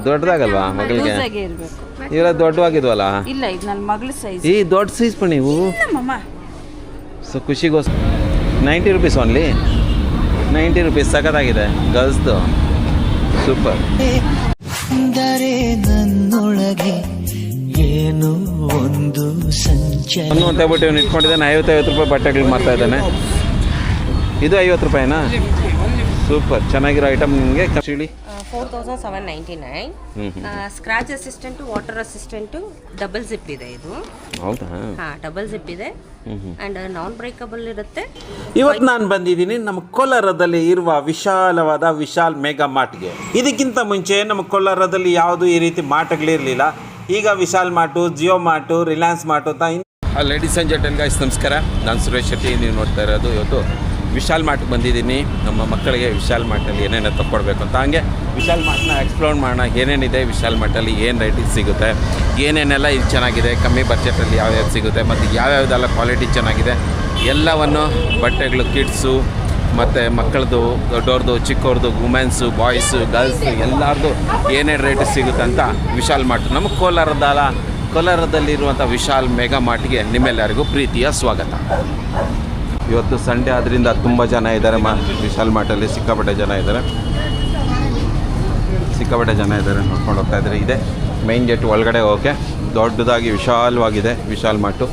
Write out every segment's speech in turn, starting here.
ದೊಡ್ಡದಾಗಲ್ವಾ ಮಗಳಿಗೆ? ಇವೆಲ್ಲ ದೊಡ್ಡವಾಗಿದ್ವಲ್ಲ? ಇಲ್ಲ, ಇದು ನನ್ನ ಮಗಳ ಸೈಜ್. ಈ ದೊಡ್ಡ ಸೈಜ್ ಪಣಿ ಇವು. ಸೊ ಖುಷಿಗೋಸ್ಕರ 90 ರುಪೀಸ್ ಓನ್ಲಿ. 90 ರುಪೀಸ್ ಸಖತ್ತಾಗಿದೆ ಗರ್ಲ್ಸ್ದು, ಸೂಪರ್. ನನ್ನೊಳಗೆ ಏನು ಒಂದು ಸಂಚಯ ಅಂತ ಹೇಳ್ಬಿಟ್ಟು ಇವನು ಇಟ್ಕೊಂಡಿದ್ದಾನೆ. 50 ರೂಪಾಯಿ ಬಟ್ಟೆಗಳು ಮಾರ್ತಾ ಇದ್ದಾನೆ. ಇದು 50 ರೂಪಾಯಿನಾ? ಸೂಪರ್, ಚೆನ್ನಾಗಿರೋ ಐಟಮ್. ನಿಮಗೆ ಹೇಳಿ. 4799. Scratch assistant, water assistant, double zip ಇದೆ ಇದು. ಹೌದಾ? ಹಾಂ, ಡಬಲ್ ಜಿಪ್ ಇದೆ ಆ್ಯಂಡ್ ನಾನ್ ಬ್ರೇಕಬಲ್ ಇರುತ್ತೆ. ಇವತ್ತು ನಾನು ಬಂದಿದ್ದೀನಿ ನಮ್ಮ ಕೋಲಾರದಲ್ಲಿ ಇರುವ ವಿಶಾಲವಾದ ವಿಶಾಲ್ ಮೆಗಾ ಮಾರ್ಟ್ಗೆ. ಇದಕ್ಕಿಂತ ಮುಂಚೆ ನಮ್ಮ ಕೋಲಾರದಲ್ಲಿ ಯಾವುದು ಈ ರೀತಿ ಮಾರ್ಟ್ಗಳಿರಲಿಲ್ಲ. ಈಗ Vishal mart, Jio mart, Reliance mart ಅಂತ. ಲೇಡೀಸ್ ಆ್ಯಂಡ್ ಜೆಂಟಲ್ ಗೈಸ್, ನಮಸ್ಕಾರ. ನಾನು ಸುರೇಶ್ ಶೆಟ್ಟಿ. ನೀವು ನೋಡ್ತಾ ಇರೋದು ಇವತ್ತು ವಿಶಾಲ್ ಮಾರ್ಟ್ಗೆ ಬಂದಿದ್ದೀನಿ. ನಮ್ಮ ಮಕ್ಕಳಿಗೆ ವಿಶಾಲ್ ಮಾರ್ಟಲ್ಲಿ ಏನೇನು ತೊಗೊಳ್ಬೇಕು ಅಂತ. ಹಾಗೆ ವಿಶಾಲ್ ಮಾರ್ಟ್ನ ಎಕ್ಸ್ಪ್ಲೋರ್ ಮಾಡೋಣ. ಏನೇನಿದೆ ವಿಶಾಲ್ ಮಾರ್ಟಲ್ಲಿ, ಏನು ರೇಟಿಗೆ ಸಿಗುತ್ತೆ, ಏನೇನೆಲ್ಲ ಇದು ಚೆನ್ನಾಗಿದೆ, ಕಮ್ಮಿ ಬಜೆಟಲ್ಲಿ ಯಾವ್ಯಾವ್ದು ಸಿಗುತ್ತೆ, ಮತ್ತು ಯಾವ್ಯಾವುದೆಲ್ಲ ಕ್ವಾಲಿಟಿ ಚೆನ್ನಾಗಿದೆ ಎಲ್ಲವನ್ನು, ಬಟ್ಟೆಗಳು, ಕಿಡ್ಸು ಮತ್ತು ಮಕ್ಕಳದು, ದೊಡ್ಡವ್ರದ್ದು, ಚಿಕ್ಕವ್ರದ್ದು, ವುಮೆನ್ಸು, ಬಾಯ್ಸು, ಗರ್ಲ್ಸು ಎಲ್ಲರದು ಏನೇನು ರೇಟ್ ಸಿಗುತ್ತೆ ಅಂತ ವಿಶಾಲ್ ಮಾರ್ಟ್. ನಮ್ಮ ಕೋಲಾರದಲ್ಲಿರುವಂಥ ವಿಶಾಲ್ ಮೆಗಾ ಮಾರ್ಟ್ಗೆ ನಿಮ್ಮೆಲ್ಲರಿಗೂ ಪ್ರೀತಿಯ ಸ್ವಾಗತ. ಇವತ್ತು ಸಂಡೇ ಆದ್ದರಿಂದ ತುಂಬ ಜನ ಇದ್ದಾರೆ. ವಿಶಾಲ್ ಮಾರ್ಟಲ್ಲಿ ಸಿಕ್ಕಾಪಟ್ಟೆ ಜನ ಇದ್ದಾರೆ. ನೋಡ್ಕೊಂಡು ಹೋಗ್ತಾ ಇದ್ದಾರೆ. ಇದೆ ಮೈನ್ ಗೇಟ್ ಒಳಗಡೆ ಹೋಗೋಕ್ಕೆ. ದೊಡ್ಡದಾಗಿ ವಿಶಾಲವಾಗಿದೆ ವಿಶಾಲ್ ಮಾರ್ಟು.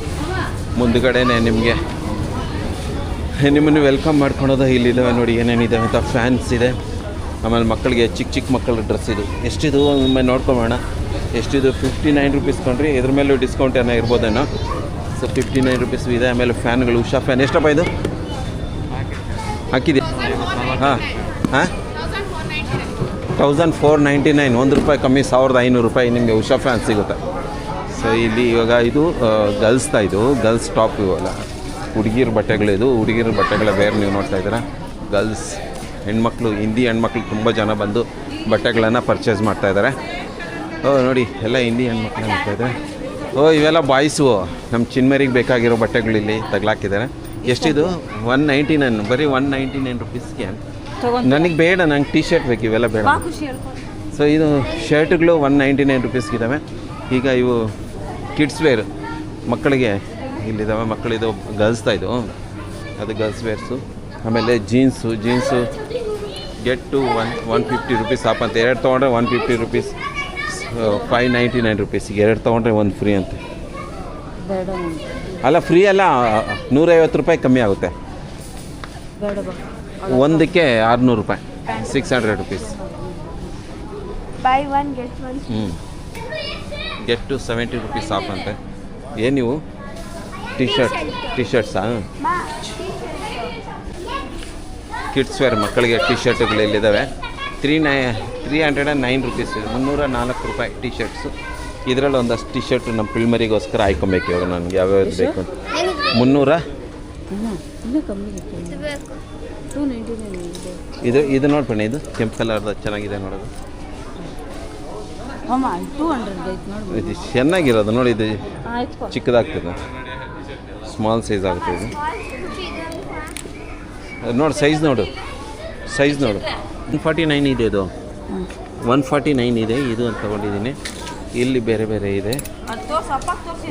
ಮುಂದುಗಡೆನೇ ನಿಮ್ಮನ್ನು ವೆಲ್ಕಮ್ ಮಾಡ್ಕೊಳೋದು. ಇಲ್ಲಿದ್ದಾವೆ ನೋಡಿ ಏನೇನಿದೆ ಅಂತ. ಫ್ಯಾನ್ಸ್ ಇದೆ. ಆಮೇಲೆ ಮಕ್ಕಳಿಗೆ ಚಿಕ್ಕ ಮಕ್ಕಳ ಡ್ರೆಸ್ ಇದು. ಎಷ್ಟಿದು ಒಮ್ಮೆ ನೋಡ್ಕೊಂಬೋಣ. ಎಷ್ಟಿದು? 59 ರುಪೀಸ್ ಕೊಂಡ್ರಿ. ಇದ್ರ ಮೇಲೂ ಡಿಸ್ಕೌಂಟ್ ಏನೋ ಇರ್ಬೋದೇನೋ. ಸೊ 59 ರುಪೀಸ್ ಇದೆ. ಆಮೇಲೆ ಫ್ಯಾನ್ಗಳು, ಉಷಾ ಫ್ಯಾನ್ ಎಷ್ಟಪ್ಪ ಇದು ಹಾಕಿದೆ? ಹಾಂ 1499. 1 ರೂಪಾಯಿ ಕಮ್ಮಿ, 1500 ರೂಪಾಯಿ ನಿಮಗೆ ಉಷಾ ಫ್ಯಾನ್ ಸಿಗುತ್ತೆ. ಸೊ ಇಲ್ಲಿ ಇವಾಗ ಇದು ಗರ್ಲ್ಸ್ದ, ಇದು ಗರ್ಲ್ಸ್ ಟಾಪ್. ಇವೆಲ್ಲ ಹುಡುಗಿರ ಬಟ್ಟೆಗಳಿದು. ಹುಡುಗಿರ ಬಟ್ಟೆಗಳ ವೇರ್ ನೀವು ನೋಡ್ತಾ ಇದ್ದೀರಾ. ಗರ್ಲ್ಸ್ ಹೆಣ್ಮಕ್ಳು, ಹಿಂದಿ ಹೆಣ್ಮಕ್ಳು ತುಂಬ ಜನ ಬಂದು ಬಟ್ಟೆಗಳನ್ನು ಪರ್ಚೇಸ್ ಮಾಡ್ತಾಯಿದ್ದಾರೆ. ನೋಡಿ ಎಲ್ಲ ಹಿಂದಿ ಹೆಣ್ಮಕ್ಳು ನೋಡ್ತಾ ಇದ್ದಾರೆ. ಇವೆಲ್ಲ ಬಾಯ್ಸು, ನಮ್ಮ ಚಿನ್ಮರಿಗೆ ಬೇಕಾಗಿರೋ ಬಟ್ಟೆಗಳಿಲ್ಲಿ ತಗ್ಲಾಕಿದ್ದಾರೆ. ಎಷ್ಟಿದು? 199. ಬರೀ 199 ರುಪೀಸ್ಗೆ. ನನಗೆ ಬೇಡ, ನಂಗೆ ಟೀ ಶರ್ಟ್ ಬೇಕು, ಇವೆಲ್ಲ ಬೇಡ. ಸೊ ಇದು ಶರ್ಟ್ಗಳು 199 ರುಪೀಸ್ಗಿದ್ದಾವೆ. ಈಗ ಇವು ಕಿಡ್ಸ್ ವೇರ್ ಮಕ್ಕಳಿಗೆ ಇಲ್ಲಿದ್ದಾವೆ. ಮಕ್ಕಳಿದು ಗರ್ಲ್ಸ್ದ, ಇದು ಅದು ಗರ್ಲ್ಸ್ ವೇರ್ಸು. ಆಮೇಲೆ jeans get to 150 rupees off ಅಂತ. 2 ತೊಗೊಂಡ್ರೆ 150 ರುಪೀಸ್. 599 ರುಪೀಸಿಗೆ 2 ತೊಗೊಂಡ್ರೆ 1 ಫ್ರೀ ಅಂತ. ಅಲ್ಲ, ಫ್ರೀ ಅಲ್ಲ, 150 ರೂಪಾಯಿ ಕಮ್ಮಿ ಆಗುತ್ತೆ. ಒಂದಕ್ಕೆ 600 ರೂಪಾಯಿ, 600 rupees. Get to 70 rupees off ಅಂತೆ. ಏನು ನೀವು ಟಿ ಶರ್ಟ್ಸಾ? ಕಿಡ್ಸ್ ವೇರ್ ಮಕ್ಕಳಿಗೆ ಟಿ ಶರ್ಟ್ಗಳು ಇಲ್ಲಿದ್ದಾವೆ. 309 ರುಪೀಸ್. 304 ರೂಪಾಯಿ ಟಿ ಶರ್ಟ್ಸು. ಇದರಲ್ಲಿ ಒಂದಷ್ಟು ಟಿ ಶರ್ಟ್ ನಮ್ಮ ಪಿಳ್ಮರಿಗೋಸ್ಕರ ಆಯ್ಕೊಬೇಕು. ಇವಾಗ ನನಗೆ ಯಾವ್ಯಾವ್ದು ಬೇಕು. 300 ಇದು ನೋಡ್ಬಣ್ಣ. ಇದು ಕೆಂಪು ಕಲರ್ದು ಚೆನ್ನಾಗಿದೆ ನೋಡೋದು. ಇದು ಚೆನ್ನಾಗಿರೋದು ನೋಡಿ. ಇದು ಚಿಕ್ಕದಾಗ್ತದೆ, ಸ್ಮಾಲ್ ಸೈಜ್ ಆಗುತ್ತೆ ಇದು. ನೋಡಿ ಸೈಜ್ ನೋಡು. 149 ಇದೆ. ಇದು 149 ಇದೆ. ಇದು ಅಂತ ತೊಗೊಂಡಿದ್ದೀನಿ. ಇಲ್ಲಿ ಬೇರೆ ಇದೆ.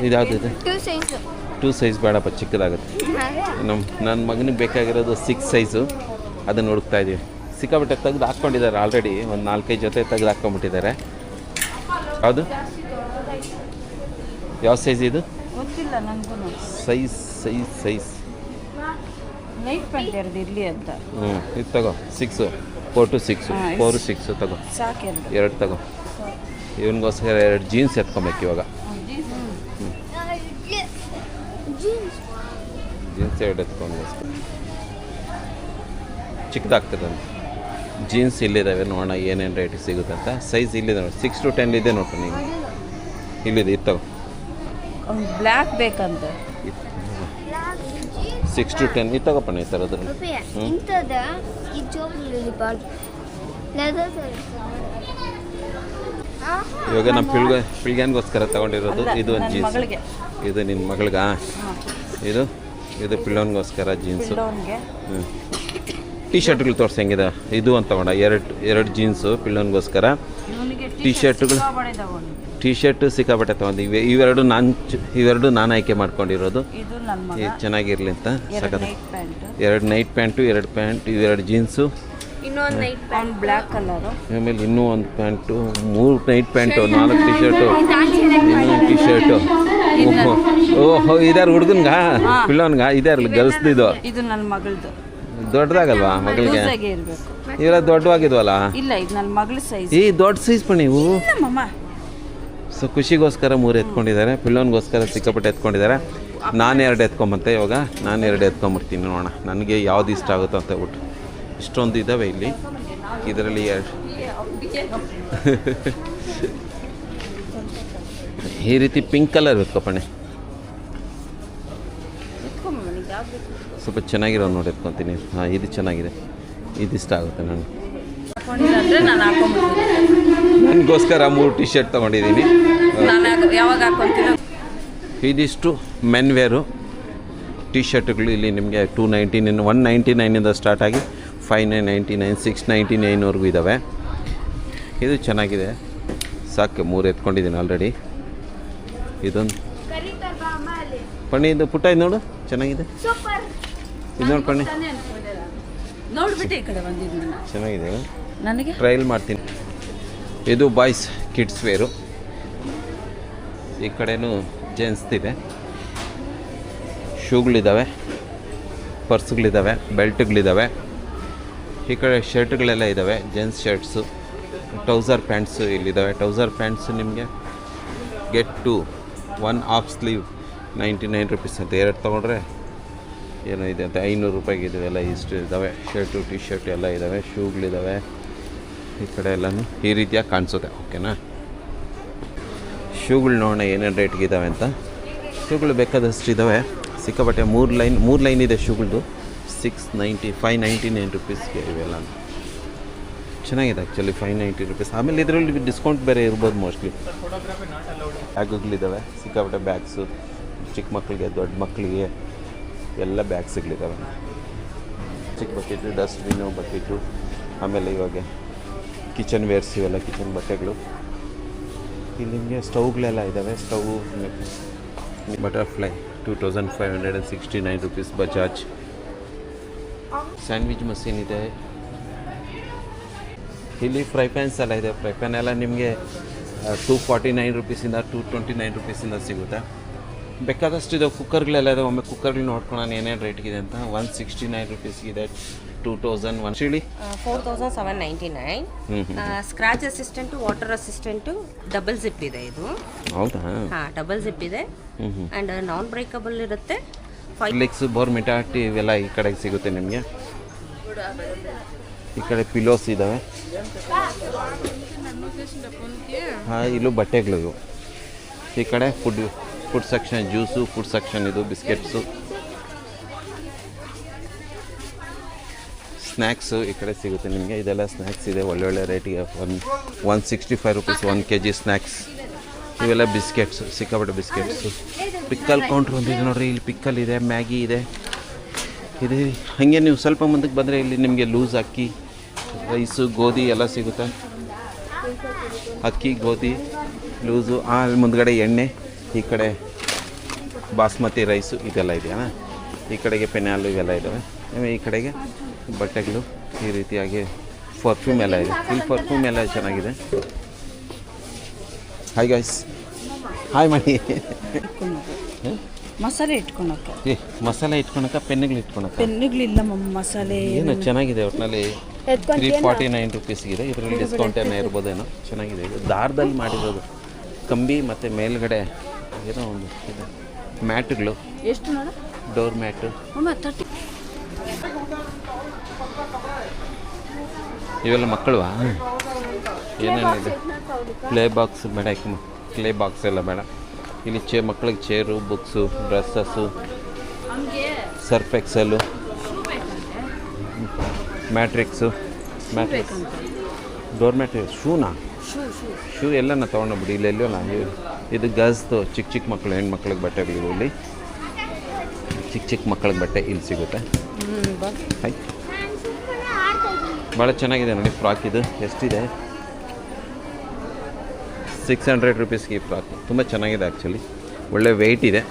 ಇದಾವುದಿದೆ? 2 ಸೈಜ್ ಬೇಡಪ್ಪ, ಚಿಕ್ಕದಾಗುತ್ತೆ. ನನ್ನ ಮಗನಿಗೆ ಬೇಕಾಗಿರೋದು 6 ಸೈಜು. ಅದನ್ನು ಹುಡುಕ್ತಾ ಇದ್ದೀವಿ. ಸಿಕ್ಕಾಪಟ್ಟೆ ತೆಗೆದು ಹಾಕ್ಕೊಂಡಿದ್ದಾರೆ ಆಲ್ರೆಡಿ. ಒಂದು 4-5 ಜೊತೆ ತೆಗೆದು ಹಾಕ್ಕೊಂಬಿಟ್ಟಿದ್ದಾರೆ. ಯಾವುದು ಯಾವ ಸೈಜ್ ಇದು? ಸೈಜ್ ಇದು ತಗೋ. 6, 4 to 6, 4 to 6 ತಗೋ. 2 ತಗೋ. ಇವನಿಗೋಸ್ಕರ 2 ಜೀನ್ಸ್ ಎತ್ಕೊಬೇಕು ಇವಾಗ. ಜೀನ್ಸ್ 2 ಎತ್ಕೊಂಡ್ಗೋಸ್ಕರ ಚಿಕ್ಕದಾಗ್ತದಂತೆ. ಜೀನ್ಸ್ ಇಲ್ಲಿದ್ದಾವೆ, ನೋಡೋಣ ಏನೇನು ರೇಟಿಗೆ ಸಿಗುತ್ತೆ ಅಂತ. ಸೈಜ್ ಇಲ್ಲಿದೆ ನೋಡಿ, 6 to 10 ಇದೆ ನೋಡ್ರಿ. ನೀವು ಇಲ್ಲಿದೆ, ಇದು ತಗೋ. ಬ್ಲ್ಯಾಕ್ ಬೇಕಂತ. 6 to 10 ಇದು ತಗೋಪಣ್ಣ. ಈ ಥರದ್ದು ಇವಾಗ ನಮ್ಮ ಪಿಳ್ಗನ್ಗೋಸ್ಕರ ತಗೊಂಡಿರೋದು. ಇದು ಒಂದು ಜೀನ್ಸ್. ಇದು ನಿನ್ನ ಮಗಳಿಗೆ. ಇದು ಪಿಳ್ಳೋನ್ಗೋಸ್ಕರ ಜೀನ್ಸು. ಟೀ ಶರ್ಟ್ಗಳು ತೋರಿಸಿ ಹೆಂಗಿದೆ ಇದು ಅಂತ ತಗೊಂಡ ಎರಡು ಜೀನ್ಸು ಪಿಲ್ಲನ್ಗೋಸ್ಕರ ಇವನಿಗೆ ಟೀ ಶರ್ಟ್ಗಳು ಟೀ ಶರ್ಟು ಸಿಕ್ಕಾಪಟ್ಟೆ ತೊಗೊಂಡು ಇವೆರಡು ನಾನು ಆಯ್ಕೆ ಮಾಡ್ಕೊಂಡಿರೋದು ಇದು ನನ್ನ ಮಗ ಇದು ಚೆನ್ನಾಗಿರಲಿ ಅಂತ ಸಖತ್ ನೈಟ್ ಪ್ಯಾಂಟ್ ಎರಡು ನೈಟ್ ಪ್ಯಾಂಟು ಎರಡು ಪ್ಯಾಂಟ್ ಇವೆರಡು ಜೀನ್ಸು ಇನ್ನೊಂದು ನೈಟ್ ಅವ್ನು ಬ್ಲ್ಯಾಕ್ ಕಲರು ಆಮೇಲೆ ಇನ್ನೂ ಒಂದು pant 3 night pant 4 T shirt ಇನ್ನೊಂದು ಟೀ ಶರ್ಟು ಓಹೋ ಇದಾರು ಹುಡುಗನ್ಗ ಪಿಲ್ಲೋನ್ಗ ಇದಾರಲ್ಲ ಗರ್ಲ್ಸ್ದು ಇದು ಇದು ನನ್ನ ಮಗಳದು ದೊಡ್ಡದಾಗಲ್ವಾ ಮಗಳಿಗೆ ಲೂಸಾಗೆ ಇರಬೇಕು ಇವೆಲ್ಲ ದೊಡ್ಡವಾಗಿದ್ವಲ್ಲ ಇಲ್ಲ ಇದು ನನ್ನ ಮಗಳ ಸೈಜ್ ಈ ದೊಡ್ಡ ಸೈಜ್ ಪಣಿ ಇವು ಮಮ್ಮ ಸೊ ಖುಷಿಗೋಸ್ಕರ 3 ಎತ್ಕೊಂಡಿದ್ದಾರೆ ಪಿಲ್ಲೋನ್ಗೋಸ್ಕರ ಸಿಕ್ಕಾಪಟ್ಟೆ ಎತ್ಕೊಂಡಿದ್ದಾರೆ ನಾನು 2 ಎತ್ಕೊಂಬಂತೆ ಇವಾಗ ನಾನು 2 ಎತ್ಕೊಂಬಿಡ್ತೀನಿ ನೋಡೋಣ ನನಗೆ ಯಾವ್ದು ಇಷ್ಟ ಆಗುತ್ತೋ ಅಂತ ಹೇಳ್ಬಿಟ್ಟು ಇಷ್ಟೊಂದು ಇದ್ದಾವೆ ಇಲ್ಲಿ ಇದರಲ್ಲಿ ಈ ರೀತಿ ಪಿಂಕ್ ಕಲರ್ ಎತ್ಕೊಪಣೆ ಸ್ವಲ್ಪ ಚೆನ್ನಾಗಿರೋ ನೋಡಿ ಎತ್ಕೊತೀನಿ ಹಾಂ ಇದು ಚೆನ್ನಾಗಿದೆ ಇದು ಇಷ್ಟ ಆಗುತ್ತೆ ನನಗೆ ಹಾಕೊಂಡಿದ್ರೆ ನಾನು ಹಾಕೊಂಡ್ಬಿಡ್ತೀನಿ ನನಗೋಸ್ಕರ 3 ಟೀ ಶರ್ಟ್ ತೊಗೊಂಡಿದ್ದೀನಿ ನಾನು ಯಾವಾಗ ಹಾಕೊಂತೀನೋ ಇದಿಷ್ಟು ಮೆನ್ ವೇರು ಟೀ ಶರ್ಟ್ಗಳು ಇಲ್ಲಿ ನಿಮಗೆ 299 199ಇಂದ ಸ್ಟಾರ್ಟ್ ಆಗಿ 599 699ವರೆಗೂ ಇದ್ದಾವೆ ಇದು ಚೆನ್ನಾಗಿದೆ ಸಾಕು 3 ಎತ್ಕೊಂಡಿದ್ದೀನಿ ಆಲ್ರೆಡಿ ಇದೊಂದು ಪಣ್ಣಿ ಇದು ಪುಟ್ಟ ಇದು ನೋಡು ಚೆನ್ನಾಗಿದೆ ಇದು ನೋಡಿ ಪಣ್ಣಿ ನೋಡ್ಬಿಟ್ಟು ಈ ಕಡೆ ಬಂದಿದ್ದೀನಿ ಚೆನ್ನಾಗಿದೆ ನನಗೆ ಟ್ರಯಲ್ ಮಾಡ್ತೀನಿ ಇದು ಬಾಯ್ಸ್ ಕಿಡ್ಸ್ ವೇರು ಈ ಕಡೆನೂ ಜೆಂಟ್ಸ್ದಿದೆ ಶೂಗಳಿದ್ದಾವೆ ಪರ್ಸ್ಗಳಿದ್ದಾವೆ ಬೆಲ್ಟ್ಗಳಿದ್ದಾವೆ ಈ ಕಡೆ ಶರ್ಟ್ಗಳೆಲ್ಲ ಇದ್ದಾವೆ ಜೆಂಟ್ಸ್ ಶರ್ಟ್ಸು ಟ್ರೌಸರ್ ಪ್ಯಾಂಟ್ಸು ಇಲ್ಲಿದ್ದಾವೆ ಟ್ರೌಸರ್ ಪ್ಯಾಂಟ್ಸು ನಿಮಗೆ get two 1 half sleeve 99 rupees ಅಂತ 2 ತೊಗೊಂಡ್ರೆ ಏನೋ ಇದೆ ಅಂತ 500 ರೂಪಾಯಿಗೆ ಇದಾವೆಲ್ಲ ಇಷ್ಟು ಇದ್ದಾವೆ ಶರ್ಟು ಟಿ ಶರ್ಟ್ ಎಲ್ಲ ಇದ್ದಾವೆ ಶೂಗಳಿದ್ದಾವೆ ಈ ಕಡೆ ಎಲ್ಲನೂ ಈ ರೀತಿಯಾಗಿ ಕಾಣಿಸುತ್ತೆ ಓಕೆನಾ ಶೂಗಳು ನೋಡೋಣ ಏನೇನು ರೇಟ್ಗಿದ್ದಾವೆ ಅಂತ ಶೂಗಳು ಬೇಕಾದಷ್ಟು ಇದ್ದಾವೆ ಸಿಕ್ಕಾಪಟ್ಟೆ 3 ಲೈನ್ ಇದೆ ಶೂಗಳದ್ದು 599 ರುಪೀಸ್ಗೆ ಇವೆಲ್ಲ ಚೆನ್ನಾಗಿದೆ ಆ್ಯಕ್ಚುಲಿ 590 ರುಪೀಸ್ ಆಮೇಲೆ ಇದರಲ್ಲಿ ಡಿಸ್ಕೌಂಟ್ ಬೇರೆ ಇರ್ಬೋದು ಮೋಸ್ಟ್ಲಿ ಬ್ಯಾಗುಗಳಿದ್ದಾವೆ ಸಿಕ್ಕಾಪಟ್ಟೆ ಬ್ಯಾಗ್ಸು ಚಿಕ್ಕ ಮಕ್ಕಳಿಗೆ ದೊಡ್ಡ ಮಕ್ಕಳಿಗೆ ಎಲ್ಲ ಬ್ಯಾಗ್ಸ್ಗಳಿದ್ದಾವೆ ಚಿಕ್ಕ ಬಕೆಟು ಡಸ್ಟ್ಬಿನ್ನು ಬಕೆಟು ಆಮೇಲೆ ಇವಾಗ ಕಿಚನ್ ವೇರ್ಸ್ ಇವೆಲ್ಲ ಕಿಚನ್ ಬಟ್ಟೆಗಳು ಇಲ್ಲಿ ನಿಮಗೆ ಸ್ಟವ್ಗಳೆಲ್ಲ ಇದ್ದಾವೆ stove butterfly 2569 rupees Bajaj sandwich machine ಇದೆ ಇಲ್ಲಿ ಫ್ರೈ ಪ್ಯಾನ್ಸ್ ಎಲ್ಲ ಇದೆ ಫ್ರೈ ಪ್ಯಾನ್ ಎಲ್ಲ ನಿಮಗೆ 249 ರುಪೀಸಿಂದ 229 ರುಪೀಸಿಂದ ಸಿಗುತ್ತೆ ಬೇಕಾದಷ್ಟು ಇದೆ ಕುಕ್ಕರ್ಗಳೆಲ್ಲ ಇದೆ ಒಮ್ಮೆ ಕುಕ್ಕರ್ಗಳು ನೋಡ್ಕೊಳ್ಳೋಣ ಏನೇನು ರೇಟ್ಗಿದೆ ಅಂತ 169 ರುಪೀಸ್ಗಿದೆ 2001 ಹೇಳಿ 4799 scratch assistant water assistant double zip ಇದೆ ಇದು ಹೌದಾ ಹಾಂ ಡಬಲ್ ಜಿಪ್ ಇದೆ ಆ್ಯಂಡ್ ನಾನ್ ಬ್ರೇಕಬಲ್ ಇರುತ್ತೆ ಲೆಗ್ಸ್ ಬೋರ್ಮಿಟಾ ಟಿ ಇವೆಲ್ಲ ಈ ಕಡೆಗೆ ಸಿಗುತ್ತೆ ನಿಮಗೆ ಈ ಕಡೆ ಪಿಲೋಸ್ ಇದ್ದಾವೆ ಹಾಂ ಇಲ್ಲೂ ಬಟ್ಟೆಗಳು ಇವು ಈ ಕಡೆ food section juice food section ಇದು ಬಿಸ್ಕೆಟ್ಸು ಸ್ನ್ಯಾಕ್ಸು ಈ ಕಡೆ ಸಿಗುತ್ತೆ ನಿಮಗೆ ಇದೆಲ್ಲ ಸ್ನ್ಯಾಕ್ಸ್ ಇದೆ ಒಳ್ಳೊಳ್ಳೆ ರೇಟಿಗೆ 165 ರುಪೀಸ್ 1 kg ಸ್ನ್ಯಾಕ್ಸ್ ಇವೆಲ್ಲ ಬಿಸ್ಕೆಟ್ಸು ಸಿಕ್ಕಾಪಟ್ಟೆ ಬಿಸ್ಕೆಟ್ಸು ಪಿಕ್ಕಲ್ ಕೌಂಟ್ರ್ ಒಂದಿದೆ ನೋಡಿರಿ ಇಲ್ಲಿ ಪಿಕ್ಕಲ್ ಇದೆ ಮ್ಯಾಗಿ ಇದೆ ಇದೆ ಹಾಗೆ ನೀವು ಸ್ವಲ್ಪ ಮುಂದಕ್ಕೆ ಬಂದರೆ ಇಲ್ಲಿ ನಿಮಗೆ ಲೂಸ್ ಅಕ್ಕಿ ರೈಸು ಗೋಧಿ ಎಲ್ಲ ಸಿಗುತ್ತೆ ಅಕ್ಕಿ ಗೋಧಿ ಲೂಸು ಅಲ್ಲಿ ಮುಂದ್ಗಡೆ ಎಣ್ಣೆ ಈ ಕಡೆ ಬಾಸ್ಮತಿ ರೈಸು ಇದೆಲ್ಲ ಇದೆಯಾ ಈ ಕಡೆಗೆ ಪೆನಾಲು ಇವೆಲ್ಲ ಇದ್ದಾವೆ ಈ ಕಡೆಗೆ ಬಟ್ಟೆಗಳು ಈ ರೀತಿಯಾಗಿ ಪರ್ಫ್ಯೂಮ್ ಎಲ್ಲ ಇದೆ ಇಲ್ಲಿ ಪರ್ಫ್ಯೂಮ್ ಎಲ್ಲ ಚೆನ್ನಾಗಿದೆ ಹಾಯ್ ಗಾಯ್ಸ್ ಹಾಯ್ ಮಾಡಿ ಮಸಾಲೆ ಇಟ್ಕೊಳಕ್ಕೆ ಮಸಾಲೆ ಇಟ್ಕೊಳಕ ಪೆನ್ನುಗಳು ಇಟ್ಕೊಳಕ ಪೆನ್ನುಗಳಿಲ್ಲ ಮಸಾಲೆ ಏನು ಚೆನ್ನಾಗಿದೆ ಒಟ್ಟಿನಲ್ಲಿ 349 ರುಪೀಸ್ಗಿದೆ ಇದರಲ್ಲಿ ಡಿಸ್ಕೌಂಟ್ ಏನೋ ಇರ್ಬೋದೇನೋ ಚೆನ್ನಾಗಿದೆ ಇದು ದಾರದಲ್ಲಿ ಮಾಡಿರೋದು ಕಂಬಿ ಮತ್ತು ಮೇಲ್ಗಡೆ ಏನೋ ಒಂದು ಇದೆ ಮ್ಯಾಟ್ಗಳು ಎಷ್ಟು ನೋಡ ಡೋರ್ ಮ್ಯಾಟು ಇವೆಲ್ಲ ಮಕ್ಕಳುವಾ ಏನೇನಿದೆ ಪ್ಲೇ ಬಾಕ್ಸ್ ಬೇಡ ಪ್ಲೇ ಬಾಕ್ಸ್ ಎಲ್ಲ ಬೇಡ ಇಲ್ಲಿ ಮಕ್ಕಳಿಗೆ chair books dresses Surf Excel mattress door mat ಶೂನಾ ಶೂ ಎಲ್ಲ ನಾ ತೊಗೊಂಡೋಗ್ಬಿಡಿ ಇಲ್ಲೆಲ್ಲೋ ನಾ ಇದು ಗರ್ಲ್ಸ್ದು ಚಿಕ್ಕ ಮಕ್ಕಳು ಹೆಣ್ಮಕ್ಳಿಗೆ ಬಟ್ಟೆಗಳಿವೆ ಇಲ್ಲಿ ಚಿಕ್ಕ ಮಕ್ಕಳಿಗೆ ಬಟ್ಟೆ ಇಲ್ಲಿ ಸಿಗುತ್ತೆ ಆಯ್ತು ಭಾಳ ಚೆನ್ನಾಗಿದೆ ನೋಡಿ ಫ್ರಾಕ್ ಇದು. ಎಷ್ಟಿದೆ? 600 ರುಪೀಸ್ಗೆ ಈ ಫ್ರಾಕ್. ತುಂಬ ಚೆನ್ನಾಗಿದೆ ಆ್ಯಕ್ಚುಲಿ, ಒಳ್ಳೆ ವೆಯ್ಟ್ ಇದೆ.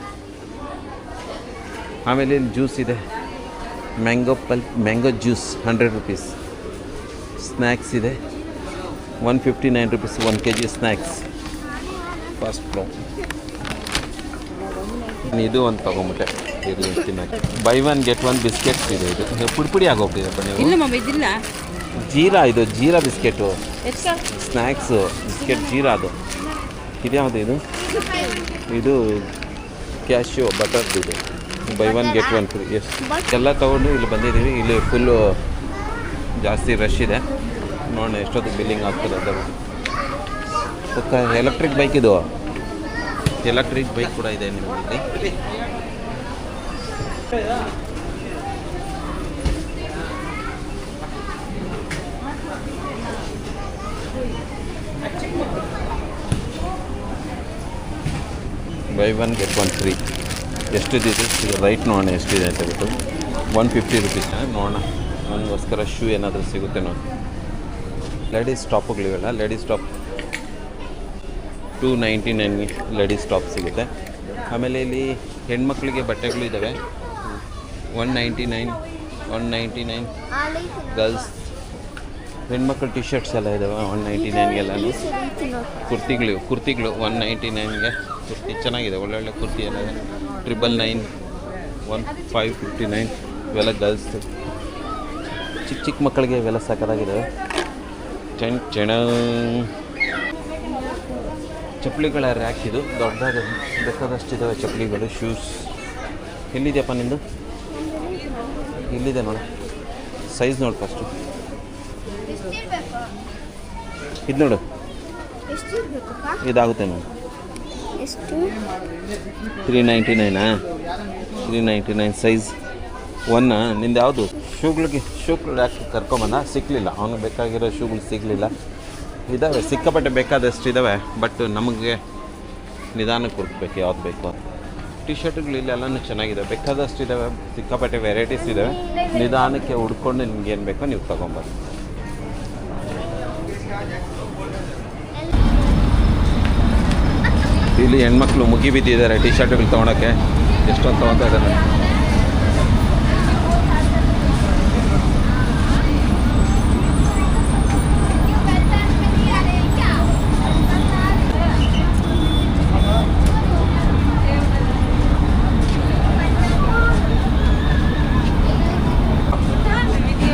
ಆಮೇಲೆ ಇಲ್ಲಿ ಜ್ಯೂಸ್ ಇದೆ, ಮ್ಯಾಂಗೋ ಜ್ಯೂಸ್ 100 ರುಪೀಸ್. ಸ್ನ್ಯಾಕ್ಸ್ ಇದೆ 159 rupees 1 kg snacks. First flow ಇದು ಒಂದು ತೊಗೊಂಬಿಟ್ಟೆ. ಇರಲಿ ತಿನ್ನೋಕ್ಕೆ. ಬೈ 1 get 1 ಬಿಸ್ಕೆಟ್ಸ್ ಇದೆ. ಇದು ಪುಡಿ ಆಗೋಗ್ಬಿಟ್ಟಿದೆಪ್ಪ ನೀವು. ಇಲ್ಲ ಮಮ್ಮ ಇದಿಲ್ಲ. ಜೀರಾ, ಇದು ಜೀರಾ ಬಿಸ್ಕೆಟು ಎಷ್ಟಾ? ಸ್ನ್ಯಾಕ್ಸು ಬಿಸ್ಕೆಟ್ ಜೀರಾ. ಅದು ಇದ್ಯಾವುದು ಇದು? ಇದು ಕ್ಯಾಶ್ಯೂ ಬಟರ್ದು. ಇದು ಬೈ 1 get 1 ಫ್ರೀ. ಎಷ್ಟು ಎಲ್ಲ ತೊಗೊಂಡು ಇಲ್ಲಿ ಬಂದಿದ್ದೀವಿ. ಇಲ್ಲಿ ಫುಲ್ಲು ಜಾಸ್ತಿ ರಶ್ ಇದೆ. ನೋಡೋಣ ಎಷ್ಟೊತ್ತು ಬಿಲ್ಲಿಂಗ್ ಆಗ್ತದೆ ಅದು. ಎಲೆಕ್ಟ್ರಿಕ್ ಬೈಕ್ ಇದು. ಎಲೆಕ್ಟ್ರಿಕ್ ಬೈಕ್ ಕೂಡ ಇದೆ ನಿಮಗೆ. By 1 get 1 free. ಎಷ್ಟಿದೆ ಇದು ರೈಟ್ ನೋಡೋಣ ಎಷ್ಟಿದೆ ಅಂತ ಬಿಟ್ಟು. 150 ರುಪೀಸ್. ನೋಡೋಣ ನನಗೋಸ್ಕರ ಶೂ ಏನಾದರೂ ಸಿಗುತ್ತೆ ನೋಡಿ. ಲೇಡೀಸ್ ಟಾಪುಗಳಿವೆಲ್ಲ, ಲೇಡೀಸ್ ಟಾಪ್ 299 ಲೇಡೀಸ್ ಟಾಪ್ ಸಿಗುತ್ತೆ. ಆಮೇಲೆ ಇಲ್ಲಿ ಹೆಣ್ಮಕ್ಳಿಗೆ ಬಟ್ಟೆಗಳು ಇದ್ದಾವೆ 199 ಗರ್ಲ್ಸ್. ಹೆಣ್ಮಕ್ಳು ಟಿ ಶರ್ಟ್ಸ್ ಎಲ್ಲ ಇದ್ದಾವೆ 199ಗೆಲ್ಲನೂ. ಕುರ್ತಿಗಳು 199ಗೆ ಕುರ್ತಿ ಚೆನ್ನಾಗಿದೆ. ಒಳ್ಳೊಳ್ಳೆ ಕುರ್ತಿ ಎಲ್ಲ ಇದೆ. 999 1559 ಇವೆಲ್ಲ ಗರ್ಲ್ಸ್. ಚಿಕ್ಕ ಮಕ್ಕಳಿಗೆ ಇವೆಲ್ಲ ಸಕ್ಕತ್ತಾಗಿದ್ದಾವೆ. ಚಪ್ಪಲಿಗಳ ರ್ಯಾಕ್ ಇದು. ದೊಡ್ಡದಾದ ಬೇಕಾದಷ್ಟಿದ್ದಾವೆ ಚಪ್ಪಲಿಗಳು, ಶೂಸ್. ಎಲ್ಲಿದೆಯಪ್ಪ ನಿಂದು? ಇಲ್ಲಿದೆ ನೋಡಿ. ಸೈಜ್ ನೋಡಿ ಫಸ್ಟು. ಇದು ನೋಡು, ಇದಾಗುತ್ತೆ ನೋಡಿ. 399 399 ಸೈಜ್ 1. ನಿಂದು ಯಾವುದು? ಶೂಗಳು ಯಾಕೆ ಕರ್ಕೊಂಬಂದ? ಸಿಕ್ಕಲಿಲ್ಲ. ಅವನು ಬೇಕಾಗಿರೋ ಶೂಗಳು ಸಿಗಲಿಲ್ಲ. ಇದ್ದಾವೆ ಸಿಕ್ಕಾಪಟ್ಟೆ, ಬೇಕಾದಷ್ಟು ಇದ್ದಾವೆ. ಬಟ್ ನಮಗೆ ನಿಧಾನಕ್ಕೆ ಹುಡುಕ್ಬೇಕು ಯಾವ್ದು ಬೇಕು ಅಂತ. ಟಿ ಶರ್ಟ್ಗಳು ಇಲ್ಲೆಲ್ಲನೂ ಚೆನ್ನಾಗಿದೆ, ಬೇಕಾದಷ್ಟು ಇದ್ದಾವೆ. ಸಿಕ್ಕಾಪಟ್ಟೆ ವೆರೈಟೀಸ್ ಇದ್ದಾವೆ. ನಿಧಾನಕ್ಕೆ ಹುಡ್ಕೊಂಡು ನಿಮ್ಗೆ ಏನು ಬೇಕೋ ನೀವು ತೊಗೊಂಬರ್ರಿ. ಇಲ್ಲಿ ಹೆಣ್ಮಕ್ಳು ಮುಗಿ ಬಿದ್ದಿದ್ದಾರೆ ಟಿ ಶರ್ಟ್ಗಳು ತೊಗೊಳಕ್ಕೆ. ಎಷ್ಟೊಂದು ತೊಗೊತಾ ಇದ್ದಾರೆ.